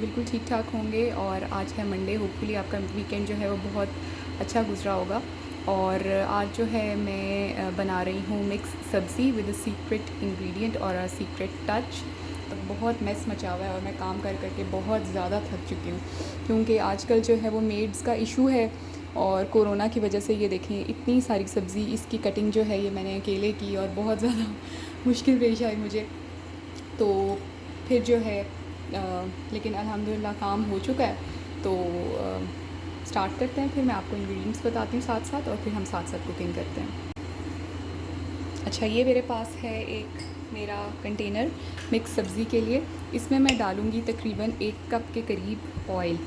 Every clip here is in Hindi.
बिल्कुल ठीक ठाक होंगे। और आज है मंडे, होपफुली आपका वीकेंड जो है वो बहुत अच्छा गुजरा होगा। और आज जो है मैं बना रही हूँ मिक्स सब्ज़ी विद अ सीक्रेट इंग्रेडिएंट और अ सीक्रेट टच। तो बहुत मेस मचा हुआ है और मैं काम कर करके बहुत ज़्यादा थक चुकी हूँ, क्योंकि आजकल जो है वो मेड्स का इशू है। और कोरोना की वजह से ये देखें इतनी सारी सब्ज़ी, इसकी कटिंग जो है ये मैंने अकेले की और बहुत ज़्यादा मुश्किल पेश आई मुझे। तो फिर जो है लेकिन अल्हम्दुलिल्लाह काम हो चुका है। तो स्टार्ट करते हैं। फिर मैं आपको इंग्रेडिएंट्स बताती हूँ साथ साथ, और फिर हम साथ साथ कुकिंग करते हैं। अच्छा, ये मेरे पास है एक मेरा कंटेनर मिक्स सब्ज़ी के लिए। इसमें मैं डालूँगी तकरीबन 1 कप के करीब ऑयल।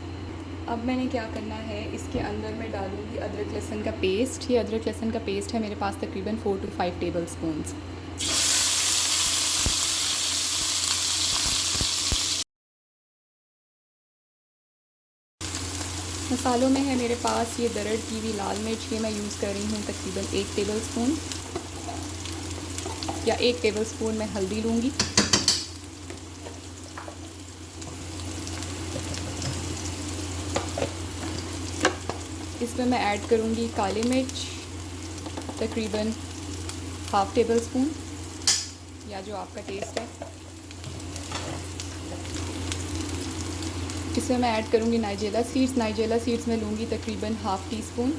अब मैंने क्या करना है, इसके अंदर मैं डालूँगी अदरक लहसुन का पेस्ट। ये अदरक लहसुन का पेस्ट है मेरे पास तकरीबन 4 to 5 टेबल स्पून्स। मसालों में है मेरे पास ये दरड़ की हुई लाल मिर्च, ये मैं यूज़ कर रही हूँ तकरीबन 1 टेबल स्पून, या 1 टेबल स्पून मैं हल्दी लूँगी। इसमें मैं ऐड करूँगी काली मिर्च तकरीबन हाफ़ टेबल स्पून, या जो आपका टेस्ट है। इसमें मैं ऐड करूँगी नाइजेला सीड्स। नाइजेला सीड्स मैं लूँगी तकरीबन हाफ़ टी स्पून।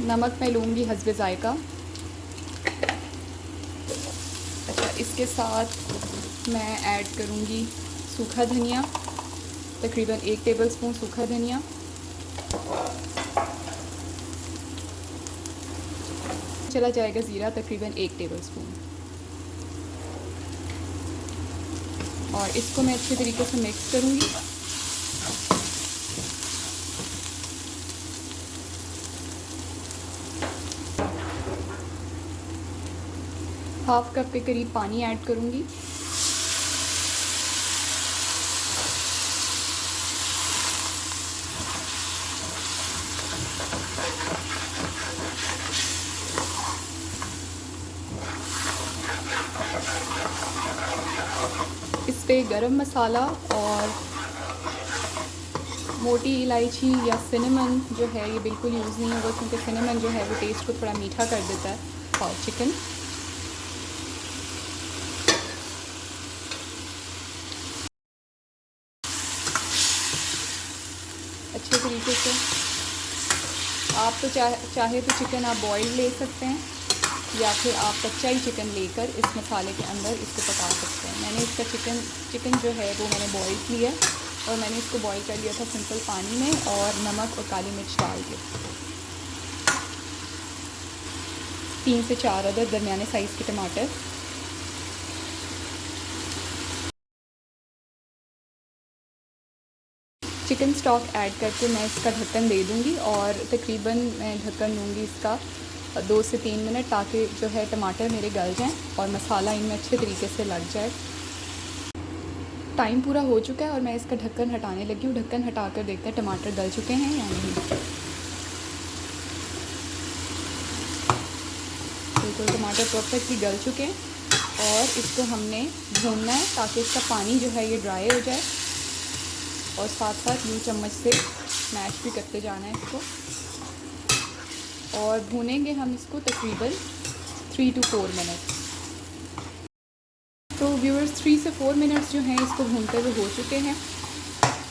नमक मैं लूँगी हस्बे ज़ायका। अच्छा, इसके साथ मैं ऐड करूँगी सूखा धनिया, तकरीबन 1 टेबल स्पून सूखा धनिया। चला जाएगा ज़ीरा तकरीबन 1 टेबल स्पून। और इसको मैं अच्छे तरीके से मिक्स करूँगी। हाफ़ कप के करीब पानी ऐड करूँगी। इस पे गरम मसाला और मोटी इलायची या सिनेमन जो है ये बिल्कुल यूज़ नहीं होगा, क्योंकि सिनेमन जो है वो टेस्ट को थोड़ा मीठा कर देता है। और चिकन अच्छे तरीके से, आप तो चाहे तो चिकन आप बॉयल ले सकते हैं, या फिर आप कच्चा ही चिकन लेकर इस मसाले के अंदर इसको पका सकते हैं। मैंने इसका चिकन जो है वो मैंने बॉयल किया, और मैंने इसको बॉयल कर लिया था सिंपल पानी में और नमक और काली मिर्च डाल के। 3 से 4 अदद दरमियाने साइज़ के टमाटर। चिकन स्टॉक ऐड करके मैं इसका ढक्कन दे दूँगी, और तकरीबन मैं ढक्कन दूँगी इसका 2 से 3 मिनट, ताकि जो है टमाटर मेरे गल जाएं और मसाला इनमें अच्छे तरीके से लग जाए। टाइम पूरा हो चुका है और मैं इसका ढक्कन हटाने लगी हूँ। ढक्कन हटा कर देखते हैं टमाटर गल चुके हैं या नहीं। बिल्कुल टमाटर परफेक्टली गल चुके हैं, और इसको हमने भूनना है ताकि इसका पानी जो है ये ड्राई हो जाए, और साथ साथ यूँ चम्मच से मैश भी करते जाना है इसको। और भूनेंगे हम इसको तकरीबन 3 to 4 मिनट। तो व्यूअर्स 3 से 4 मिनट्स जो हैं इसको भूनते हुए हो चुके हैं,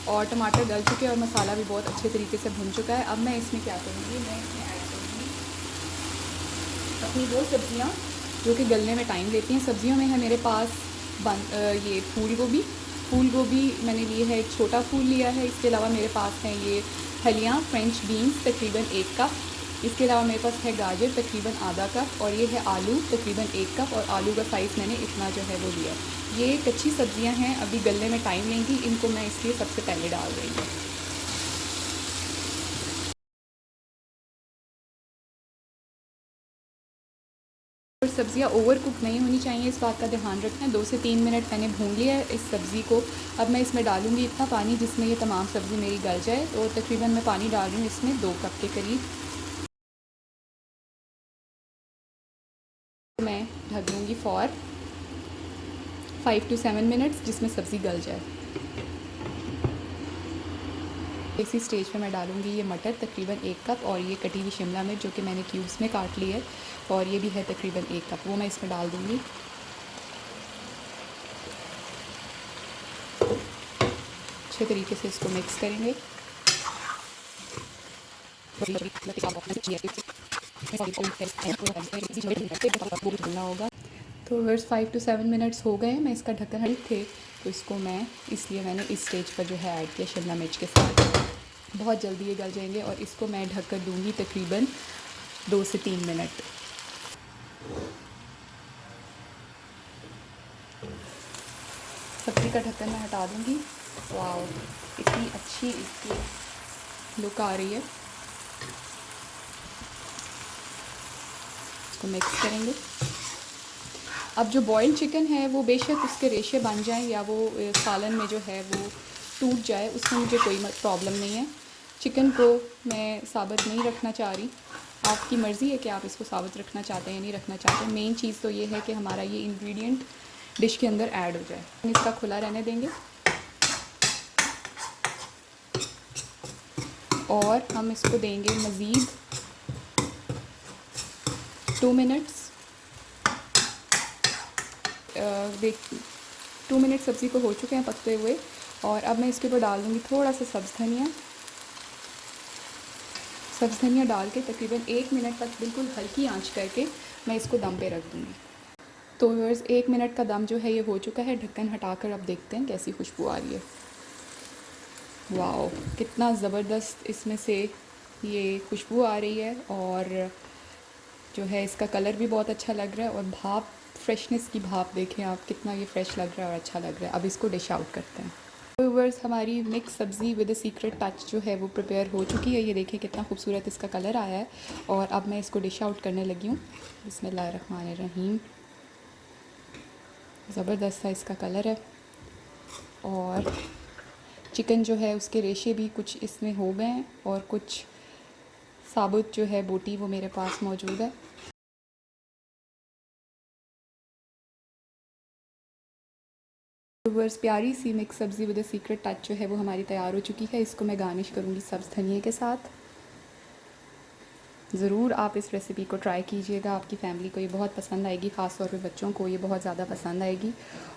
और टमाटर गल चुके हैं और मसाला भी बहुत अच्छे तरीके से भुन चुका है। अब मैं इसमें क्या करूँगी, मैं इसमें ऐड करूँगी अपनी वो सब्ज़ियाँ जो कि गलने में टाइम लेती हैं। सब्ज़ियों में है मेरे पास ये फूल गोभी मैंने ली है, एक छोटा फूल लिया है। इसके अलावा मेरे पास हैं ये फलियाँ फ्रेंच बीन्स तकरीबन 1 कप। इसके अलावा मेरे पास है गाजर तकरीबन आधा कप, और ये है आलू तकरीबन 1 कप, और आलू का साइज़ मैंने इतना जो है वो लिया। ये कच्ची सब्ज़ियां हैं, अभी गलने में टाइम लेंगी, इनको मैं इसलिए सबसे पहले डाल रही हूँ। और सब्ज़ियाँ ओवर कुक नहीं होनी चाहिए, इस बात का ध्यान रखना है। 2 से 3 मिनट मैंने भून लिया है इस सब्ज़ी को। अब मैं इसमें डालूँगी इतना पानी जिसमें ये तमाम सब्ज़ी मेरी गल जाए। तो तकरीबन मैं पानी डाल रही हूँ इसमें 2 कप के करीब। मैं ढक दूँगी फॉर 5 to 7 मिनट्स, जिसमें सब्ज़ी गल जाए। इसी स्टेज पे मैं डालूँगी ये मटर तकरीबन 1 कप, और ये कटी हुई शिमला मिर्च जो कि मैंने क्यूब्स में काट ली है, और ये भी है तकरीबन 1 कप, वो मैं इसमें डाल दूँगी। अच्छे तरीके से इसको मिक्स करेंगे। भुनना होगा। तो बस 5 to 7 मिनट्स हो गए हैं। मैं इसका ढक्कन हटा थे, तो इसको मैं इसलिए मैंने इस स्टेज पर जो है ऐड किया शिमला मिर्च के साथ। बहुत जल्दी ये गल जाएंगे, और इसको मैं ढक कर दूँगी तकरीबन 2 से 3 मिनट। सब्ज़ी का ढक्कन मैं हटा दूँगी। वाओ, इतनी अच्छी इसकी लुक आ रही है। इसको मिक्स करेंगे। अब जो बॉइल्ड चिकन है वो बेशक उसके रेशे बन जाएं या वो सालन में जो है वो टूट जाए, उसमें मुझे कोई प्रॉब्लम नहीं है। चिकन को मैं साबुत नहीं रखना चाह रही, आपकी मर्ज़ी है कि आप इसको साबुत रखना चाहते हैं या नहीं रखना चाहते। मेन चीज़ तो ये है कि हमारा ये इंग्रेडिएंट डिश के अंदर ऐड हो जाए। हम इसका खुला रहने देंगे, और हम इसको देंगे मज़ीद 2 मिनट्स। 2 मिनट सब्ज़ी को हो चुके हैं पकते हुए, और अब मैं इसके ऊपर डाल दूँगी थोड़ा सा सब्ज़ धनिया डाल के तकरीबन 1 मिनट तक बिल्कुल हल्की आंच करके मैं इसको दम पे रख दूँगी। तो व्यूअर्स 1 मिनट का दम जो है ये हो चुका है। ढक्कन हटाकर अब देखते हैं कैसी खुशबू आ रही है। वाओ, कितना ज़बरदस्त इसमें से ये खुशबू आ रही है, और जो है इसका कलर भी बहुत अच्छा लग रहा है, और भाप, फ्रेशनेस की भाप देखें आप, कितना ये फ्रेश लग रहा है और अच्छा लग रहा है। अब इसको डिश आउट करते हैं। व्यूअर्स, हमारी मिक्स सब्ज़ी विद अ सीक्रेट टच जो है वो प्रिपेयर हो चुकी है। ये देखें कितना खूबसूरत इसका कलर आया है, और अब मैं इसको डिश आउट करने लगी हूँ। बिस्मिल्लाहिर्रहमानिर्रहीम। ज़बरदस्त सा इसका कलर है, और चिकन जो है उसके रेशे भी कुछ इसमें हो गए हैं, और कुछ साबुत जो है बोटी वो मेरे पास मौजूद है। व्यूअर्स, प्यारी सी मिक्स सब्ज़ी विद अ सीक्रेट टच जो है वो हमारी तैयार हो चुकी है। इसको मैं गार्निश करूँगी सब्ज़ धनिए के साथ। ज़रूर आप इस रेसिपी को ट्राई कीजिएगा, आपकी फ़ैमिली को ये बहुत पसंद आएगी, ख़ास तौर पे बच्चों को ये बहुत ज़्यादा पसंद आएगी।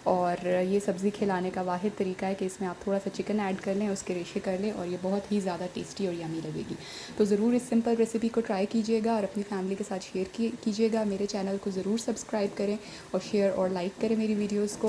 और ये सब्ज़ी खिलाने का वाहिद तरीका है कि इसमें आप थोड़ा सा चिकन ऐड कर लें, उसके रेशे कर लें, और ये बहुत ही ज़्यादा टेस्टी और यमी लगेगी। तो ज़रूर इस सिंपल रेसिपी को ट्राई कीजिएगा और अपनी फ़ैमिली के साथ शेयर कीजिएगा। मेरे चैनल को ज़रूर सब्सक्राइब करें, और शेयर और लाइक करें मेरी वीडियोज़ को।